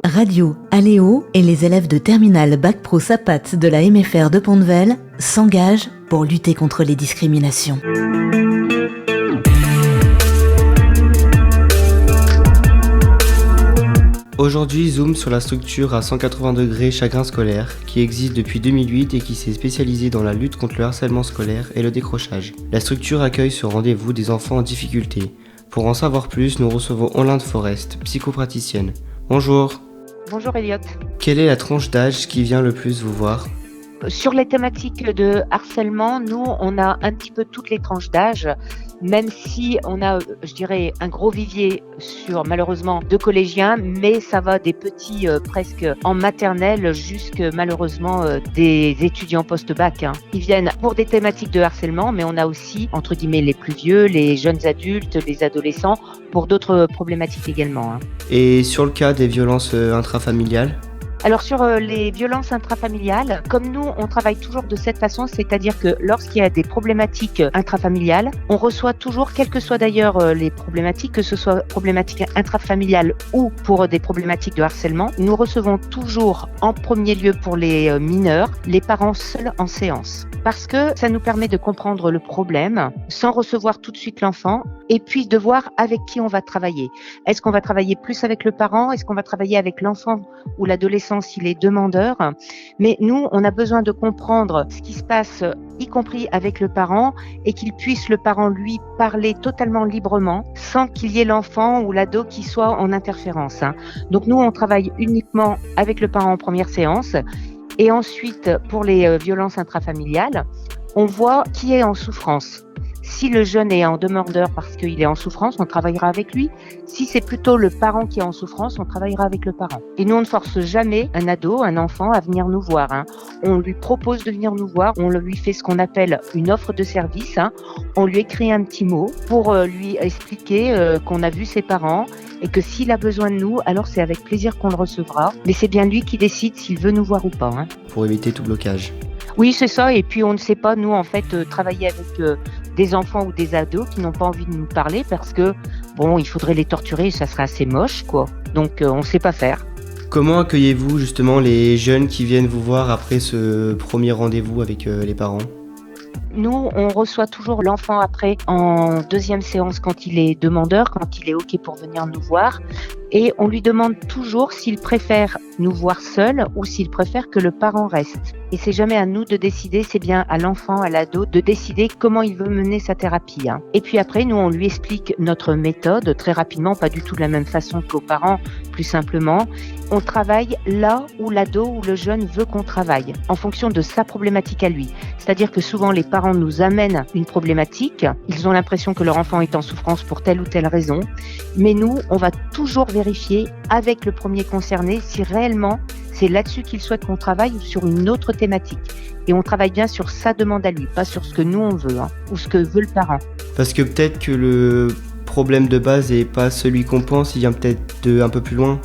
Radio Aléo et les élèves de terminale Bac Pro Sapat de la MFR de Pont-de-Vel s'engagent pour lutter contre les discriminations. Aujourd'hui, zoom sur la structure à 180 degrés Chagrin Scolaire, qui existe depuis 2008 et qui s'est spécialisée dans la lutte contre le harcèlement scolaire et le décrochage. La structure accueille sur rendez-vous des enfants en difficulté. Pour en savoir plus, nous recevons Olinde Forest, psychopraticienne. Bonjour. Bonjour Elliot. Quelle est la tranche d'âge qui vient le plus vous voir ? Sur les thématiques de harcèlement, nous, on a un petit peu toutes les tranches d'âge, même si on a, je dirais, un gros vivier sur, malheureusement, de collégiens, mais ça va des petits presque en maternelle jusqu'à, malheureusement, des étudiants post-bac. Ils viennent pour des thématiques de harcèlement, mais on a aussi, entre guillemets, les plus vieux, les jeunes adultes, les adolescents, pour d'autres problématiques également. Et sur le cas des violences intrafamiliales ? Alors sur les violences intrafamiliales, comme nous, on travaille toujours de cette façon, c'est-à-dire que lorsqu'il y a des problématiques intrafamiliales, on reçoit toujours, quelles que soient d'ailleurs les problématiques, que ce soit problématiques intrafamiliales ou pour des problématiques de harcèlement, nous recevons toujours en premier lieu pour les mineurs, les parents seuls en séance. Parce que ça nous permet de comprendre le problème sans recevoir tout de suite l'enfant et puis de voir avec qui on va travailler. Est-ce qu'on va travailler plus avec le parent ? Est-ce qu'on va travailler avec l'enfant ou l'adolescent s'il est demandeur ? Mais nous, on a besoin de comprendre ce qui se passe, y compris avec le parent, et qu'il puisse le parent lui parler totalement librement sans qu'il y ait l'enfant ou l'ado qui soit en interférence. Donc nous, on travaille uniquement avec le parent en première séance. Et ensuite, pour les violences intrafamiliales, on voit qui est en souffrance. Si le jeune est en demandeur parce qu'il est en souffrance, on travaillera avec lui. Si c'est plutôt le parent qui est en souffrance, on travaillera avec le parent. Et nous, on ne force jamais un ado, un enfant à venir nous voir. On lui propose de venir nous voir. On lui fait ce qu'on appelle une offre de service. On lui écrit un petit mot pour lui expliquer qu'on a vu ses parents et que s'il a besoin de nous, alors c'est avec plaisir qu'on le recevra. Mais c'est bien lui qui décide s'il veut nous voir ou pas. Pour éviter tout blocage. Oui, c'est ça. Et puis, on ne sait pas, nous, en fait, travailler avec des enfants ou des ados qui n'ont pas envie de nous parler parce que, bon, il faudrait les torturer et ça serait assez moche, quoi. Donc, on ne sait pas faire. Comment accueillez-vous justement les jeunes qui viennent vous voir après ce premier rendez-vous avec les parents ? Nous, on reçoit toujours l'enfant après en deuxième séance quand il est demandeur, quand il est OK pour venir nous voir. Et on lui demande toujours s'il préfère nous voir seul ou s'il préfère que le parent reste. Et c'est jamais à nous de décider, c'est bien à l'enfant, à l'ado, de décider comment il veut mener sa thérapie. Et puis après, nous, on lui explique notre méthode très rapidement, pas du tout de la même façon qu'aux parents, plus simplement. On travaille là où l'ado ou le jeune veut qu'on travaille, en fonction de sa problématique à lui. C'est-à-dire que souvent, les parents nous amènent une problématique. Ils ont l'impression que leur enfant est en souffrance pour telle ou telle raison. Mais nous, on va toujours vérifier avec le premier concerné si réellement c'est là-dessus qu'il souhaite qu'on travaille ou sur une autre thématique. Et on travaille bien sur sa demande à lui, pas sur ce que nous on veut ou ce que veut le parent. Parce que peut-être que le problème de base n'est pas celui qu'on pense, il vient peut-être un peu plus loin.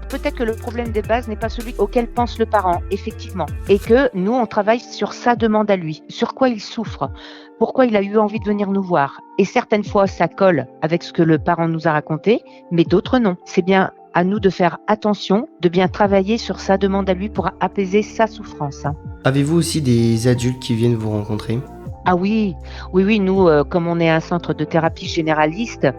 Peut-être que le problème de base n'est pas celui auquel pense le parent, effectivement. Et que nous, on travaille sur sa demande à lui, sur quoi il souffre, pourquoi il a eu envie de venir nous voir. Et certaines fois, ça colle avec ce que le parent nous a raconté, mais d'autres non. C'est bien à nous de faire attention, de bien travailler sur sa demande à lui pour apaiser sa souffrance. Avez-vous aussi des adultes qui viennent vous rencontrer ? Ah oui, nous, comme on est un centre de thérapie généraliste,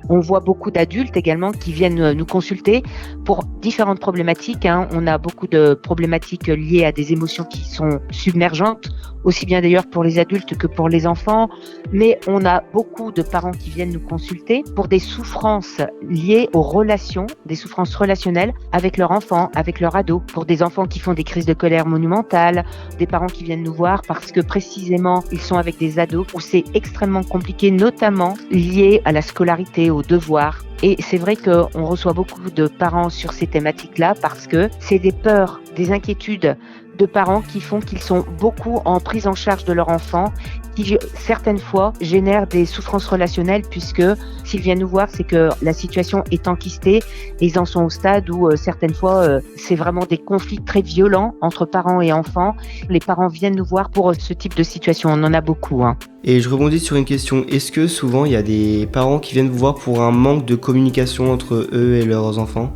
on voit beaucoup d'adultes également qui viennent nous consulter pour différentes problématiques. On a beaucoup de problématiques liées à des émotions qui sont submergentes, aussi bien d'ailleurs pour les adultes que pour les enfants. Mais on a beaucoup de parents qui viennent nous consulter pour des souffrances liées aux relations, des souffrances relationnelles avec leur enfant, avec leur ado, pour des enfants qui font des crises de colère monumentales, des parents qui viennent nous voir parce que précisément ils sont avec des ados où c'est extrêmement compliqué, notamment lié à la scolarité, aux devoirs. Et c'est vrai qu'on reçoit beaucoup de parents sur ces thématiques-là parce que c'est des peurs, des inquiétudes de parents qui font qu'ils sont beaucoup en prise en charge de leur enfant, qui certaines fois génèrent des souffrances relationnelles, puisque s'ils viennent nous voir, c'est que la situation est enquistée et ils en sont au stade où certaines fois c'est vraiment des conflits très violents entre parents et enfants. Les parents viennent nous voir pour ce type de situation, on en a beaucoup. Et je rebondis sur une question, est-ce que souvent il y a des parents qui viennent vous voir pour un manque de communication entre eux et leurs enfants ?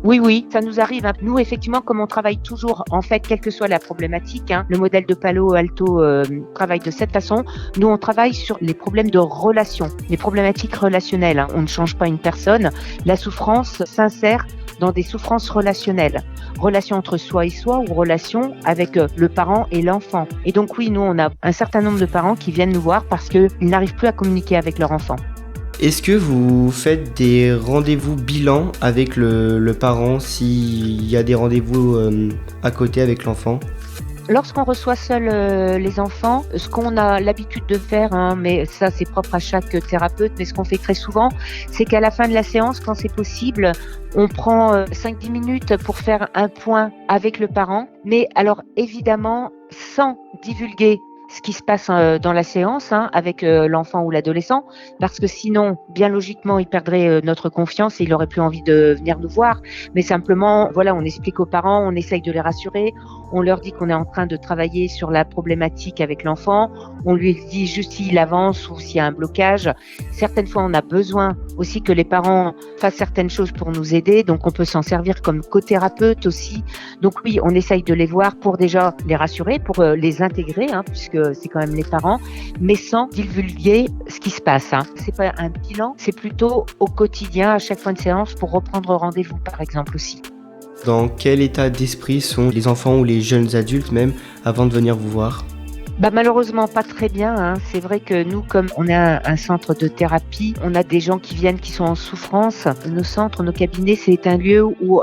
Oui, ça nous arrive. Nous, effectivement, comme on travaille toujours, en fait, quelle que soit la problématique, le modèle de Palo Alto travaille de cette façon. Nous, on travaille sur les problèmes de relations, les problématiques relationnelles. On ne change pas une personne. La souffrance s'insère dans des souffrances relationnelles. Relations entre soi et soi ou relations avec le parent et l'enfant. Et donc oui, nous, on a un certain nombre de parents qui viennent nous voir parce qu'ils n'arrivent plus à communiquer avec leur enfant. Est-ce que vous faites des rendez-vous bilan avec le parent s'il y a des rendez-vous à côté avec l'enfant ? Lorsqu'on reçoit seul les enfants, ce qu'on a l'habitude de faire, mais ça c'est propre à chaque thérapeute, mais ce qu'on fait très souvent, c'est qu'à la fin de la séance, quand c'est possible, on prend 5-10 minutes pour faire un point avec le parent, mais alors évidemment sans divulguer ce qui se passe dans la séance avec l'enfant ou l'adolescent, parce que sinon, bien logiquement, il perdrait notre confiance et il aurait plus envie de venir nous voir. Mais simplement, voilà, on explique aux parents, on essaye de les rassurer, on leur dit qu'on est en train de travailler sur la problématique avec l'enfant, on lui dit juste s'il avance ou s'il y a un blocage. Certaines fois, on a besoin aussi que les parents fassent certaines choses pour nous aider, donc on peut s'en servir comme co-thérapeute aussi. Donc oui, on essaye de les voir pour déjà les rassurer, pour les intégrer, puisque c'est quand même les parents, mais sans divulguer ce qui se passe. C'est pas un bilan, c'est plutôt au quotidien, à chaque fin de séance, pour reprendre rendez-vous, par exemple aussi. Dans quel état d'esprit sont les enfants ou les jeunes adultes même avant de venir vous voir ? Malheureusement pas très bien. C'est vrai que nous, comme on est un centre de thérapie, on a des gens qui viennent qui sont en souffrance. Nos centres, nos cabinets, c'est un lieu où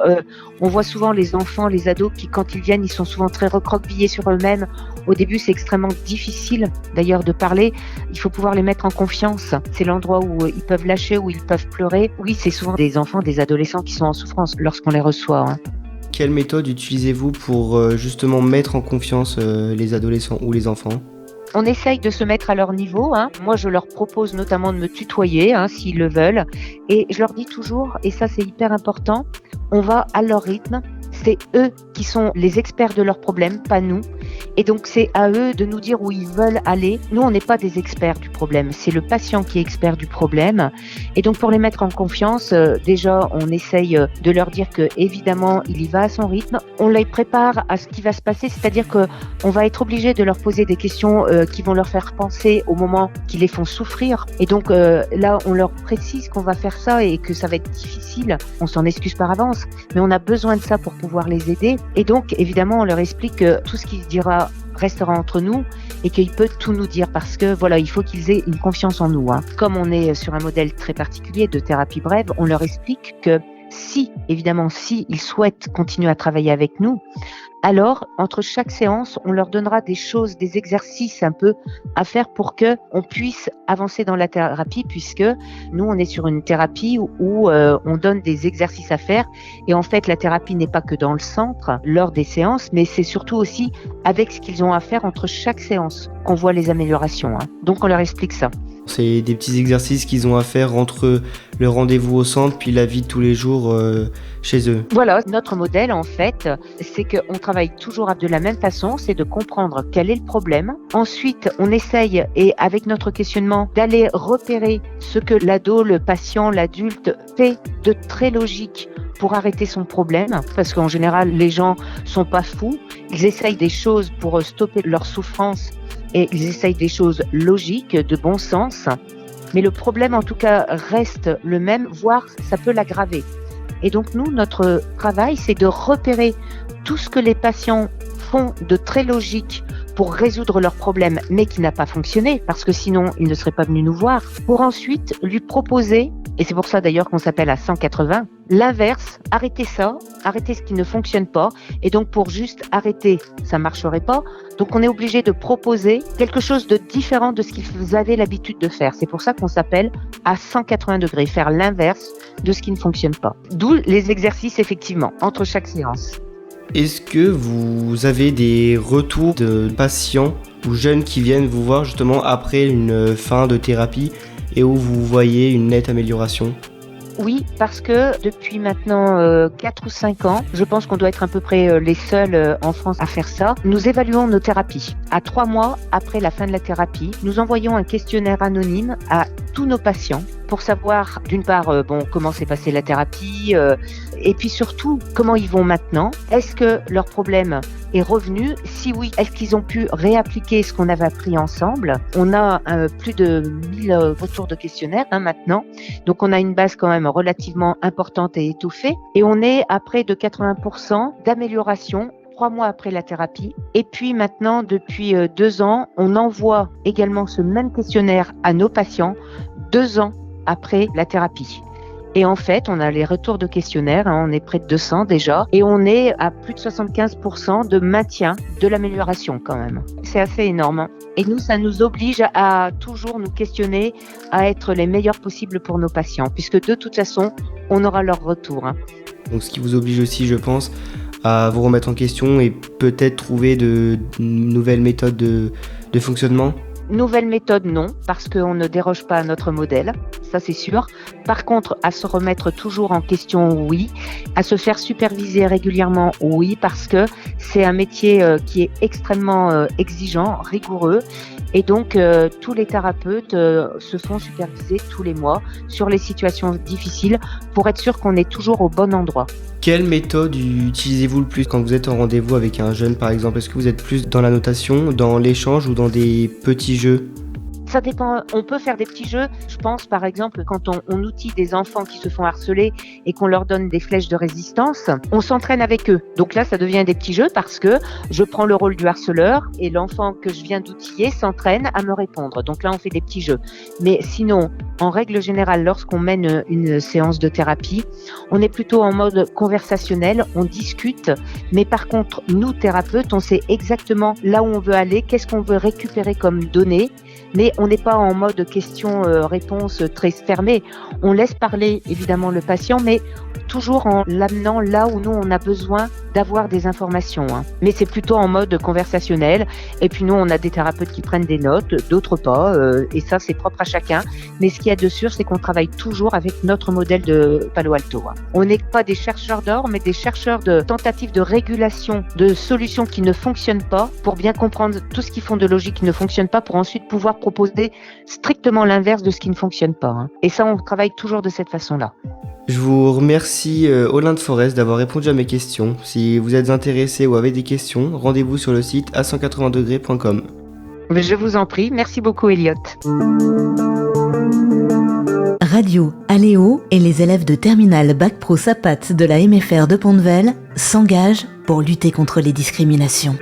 on voit souvent les enfants, les ados qui, quand ils viennent, ils sont souvent très recroquevillés sur eux-mêmes. Au début, c'est extrêmement difficile d'ailleurs de parler. Il faut pouvoir les mettre en confiance. C'est l'endroit où ils peuvent lâcher, où ils peuvent pleurer. Oui, c'est souvent des enfants, des adolescents qui sont en souffrance lorsqu'on les reçoit. Quelle méthode utilisez-vous pour justement mettre en confiance les adolescents ou les enfants ? On essaye de se mettre à leur niveau. Moi, je leur propose notamment de me tutoyer s'ils le veulent. Et je leur dis toujours, et ça c'est hyper important, on va à leur rythme. C'est eux qui sont les experts de leurs problèmes, pas nous. Et donc, c'est à eux de nous dire où ils veulent aller. Nous, on n'est pas des experts du problème. C'est le patient qui est expert du problème. Et donc, pour les mettre en confiance, déjà, on essaye de leur dire que, évidemment, il y va à son rythme. On les prépare à ce qui va se passer, c'est-à-dire que on va être obligé de leur poser des questions qui vont leur faire penser au moment qui les font souffrir. Et donc, là, on leur précise qu'on va faire ça et que ça va être difficile. On s'en excuse par avance, mais on a besoin de ça pour pouvoir les aider. Et donc, évidemment, on leur explique que tout ce qui se dira restera entre nous et qu'il peut tout nous dire parce que voilà, il faut qu'ils aient une confiance en nous. Comme on est sur un modèle très particulier de thérapie brève, on leur explique que si ils souhaitent continuer à travailler avec nous, alors entre chaque séance, on leur donnera des choses, des exercices un peu à faire pour que on puisse avancer dans la thérapie, puisque nous, on est sur une thérapie où on donne des exercices à faire. Et en fait, la thérapie n'est pas que dans le centre, lors des séances, mais c'est surtout aussi avec ce qu'ils ont à faire entre chaque séance qu'on voit les améliorations. Donc, on leur explique ça. C'est des petits exercices qu'ils ont à faire entre le rendez-vous au centre puis la vie de tous les jours chez eux. Voilà, notre modèle en fait, c'est qu'on travaille toujours de la même façon, c'est de comprendre quel est le problème. Ensuite, on essaye, et avec notre questionnement, d'aller repérer ce que l'ado, le patient, l'adulte fait de très logique pour arrêter son problème, parce qu'en général, les gens sont pas fous, ils essayent des choses pour stopper leur souffrance et ils essayent des choses logiques, de bon sens, mais le problème en tout cas reste le même, voire ça peut l'aggraver. Et donc nous, notre travail, c'est de repérer tout ce que les patients font de très logique pour résoudre leur problème, mais qui n'a pas fonctionné, parce que sinon, ils ne seraient pas venus nous voir, pour ensuite lui proposer, et c'est pour ça d'ailleurs qu'on s'appelle à 180, l'inverse, arrêter ça, arrêter ce qui ne fonctionne pas, et donc pour juste arrêter, ça marcherait pas, donc on est obligé de proposer quelque chose de différent de ce qu'ils avaient l'habitude de faire. C'est pour ça qu'on s'appelle à 180 degrés, faire l'inverse de ce qui ne fonctionne pas. D'où les exercices effectivement, entre chaque séance. Est-ce que vous avez des retours de patients ou jeunes qui viennent vous voir justement après une fin de thérapie et où vous voyez une nette amélioration ? Oui, parce que depuis maintenant 4 ou 5 ans, je pense qu'on doit être à peu près les seuls en France à faire ça. Nous évaluons nos thérapies. À 3 mois après la fin de la thérapie, nous envoyons un questionnaire anonyme à tous nos patients pour savoir d'une part comment s'est passée la thérapie et puis surtout comment ils vont maintenant. Est-ce que leur problème est revenu? Si oui, est-ce qu'ils ont pu réappliquer ce qu'on avait appris ensemble? On a plus de 1000 retours de questionnaires maintenant, donc on a une base quand même relativement importante et étouffée et on est à près de 80% d'amélioration 3 mois après la thérapie. Et puis maintenant, depuis 2 ans, on envoie également ce même questionnaire à nos patients 2 ans après la thérapie. Et en fait, on a les retours de questionnaires, on est près de 200 déjà, et on est à plus de 75% de maintien de l'amélioration quand même. C'est assez énorme. Et nous, ça nous oblige à toujours nous questionner, à être les meilleurs possibles pour nos patients, puisque de toute façon, on aura leur retour. Donc ce qui vous oblige aussi, je pense, à vous remettre en question et peut-être trouver de nouvelles méthodes de fonctionnement. Nouvelle méthode, non, parce qu'on ne déroge pas à notre modèle, ça c'est sûr. Par contre, à se remettre toujours en question, oui. À se faire superviser régulièrement, oui, parce que c'est un métier qui est extrêmement exigeant, rigoureux. Et donc, tous les thérapeutes se font superviser tous les mois sur les situations difficiles pour être sûr qu'on est toujours au bon endroit. Quelle méthode utilisez-vous le plus quand vous êtes en rendez-vous avec un jeune, par exemple? Est-ce que vous êtes plus dans la notation, dans l'échange ou dans des petits jeux? Ça dépend, on peut faire des petits jeux. Je pense par exemple quand on outille des enfants qui se font harceler et qu'on leur donne des flèches de résistance, on s'entraîne avec eux. Donc là, ça devient des petits jeux parce que je prends le rôle du harceleur et l'enfant que je viens d'outiller s'entraîne à me répondre. Donc là, on fait des petits jeux. Mais sinon, en règle générale, lorsqu'on mène une séance de thérapie, on est plutôt en mode conversationnel, on discute. Mais par contre, nous, thérapeutes, on sait exactement là où on veut aller, qu'est-ce qu'on veut récupérer comme données. Mais on n'est pas en mode question-réponse très fermé. On laisse parler évidemment le patient, mais toujours en l'amenant là où nous on a besoin d'avoir des informations. Mais c'est plutôt en mode conversationnel. Et puis nous, on a des thérapeutes qui prennent des notes, d'autres pas. Et ça, c'est propre à chacun. Mais ce qu'il y a de sûr, c'est qu'on travaille toujours avec notre modèle de Palo Alto. On n'est pas des chercheurs d'or, mais des chercheurs de tentatives de régulation de solutions qui ne fonctionnent pas pour bien comprendre tout ce qui fondologie qui ne fonctionne pas pour ensuite pouvoir proposer strictement l'inverse de ce qui ne fonctionne pas. Et ça, on travaille toujours de cette façon-là. Je vous remercie Olinde Forest d'avoir répondu à mes questions. Si vous êtes intéressé ou avez des questions, rendez-vous sur le site a180°.com. Je vous en prie, merci beaucoup Elliot. Radio Aléo et les élèves de terminale Bac Pro SAPAT de la MFR de Pont-de-Vel s'engagent pour lutter contre les discriminations.